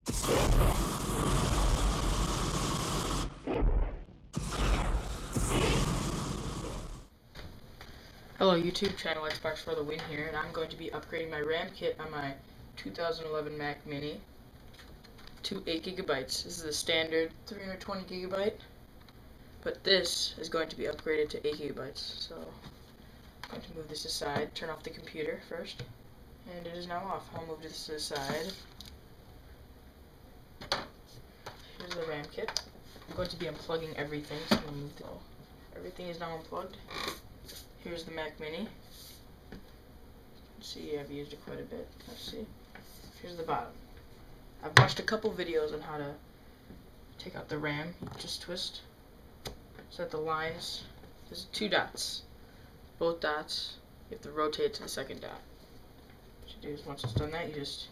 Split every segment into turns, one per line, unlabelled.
Hello YouTube, channel Xbox for the win here, and I'm going to be upgrading my RAM kit on my 2011 Mac Mini to 8 gigabytes. This is a standard 320 gigabyte, but this is going to be upgraded to 8 gigabytes. So I'm going to move this aside, turn off the computer first, and it is now off. I'll move this aside. Here's the RAM kit. I'm going to be unplugging everything, so I'm going to move everything is now unplugged. Here's the Mac Mini. See, I've used it quite a bit. Let's see. Here's the bottom. I've watched a couple videos on how to take out the RAM. Just twist so that the lines, there's 2 dots. Both dots, you have to rotate it to the second dot. What you do is once it's done that, you just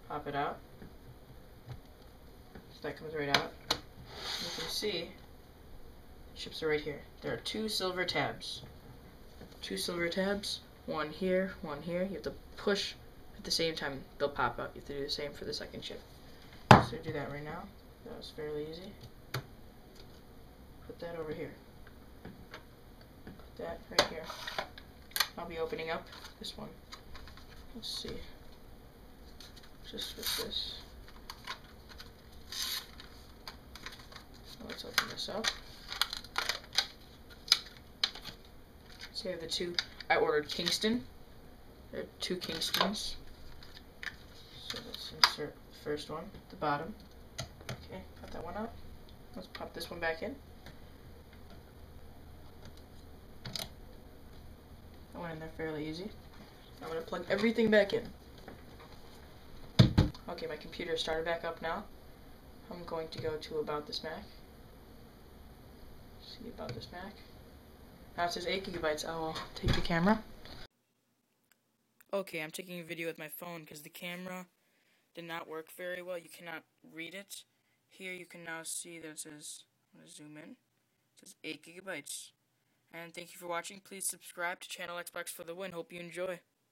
pop it out. So that comes right out. And you can see, chips are right here. There are 2 silver tabs. 2 silver tabs, one here, one here. You have to push at the same time, they'll pop out. You have to do the same for the second chip. So do that right now. That was fairly easy. Put that over here. Put that right here. I'll be opening up this one. Let's see. Just with this. Let's open this up. So I have the 2. I ordered Kingston. There are 2 Kingstons. So let's insert the first one at the bottom. Okay, got that one out. Let's pop this one back in. That went in there fairly easy. I'm going to plug everything back in. Okay, my computer started back up now. I'm going to go to About This Mac. See About This Mac. Now it says 8 gigabytes. I will take the camera. Okay, I'm taking a video with my phone because the camera did not work very well. You cannot read it. Here you can now see that it says, I'm going to zoom in. It says 8 gigabytes. And thank you for watching. Please subscribe to Channel Xbox for the win. Hope you enjoy.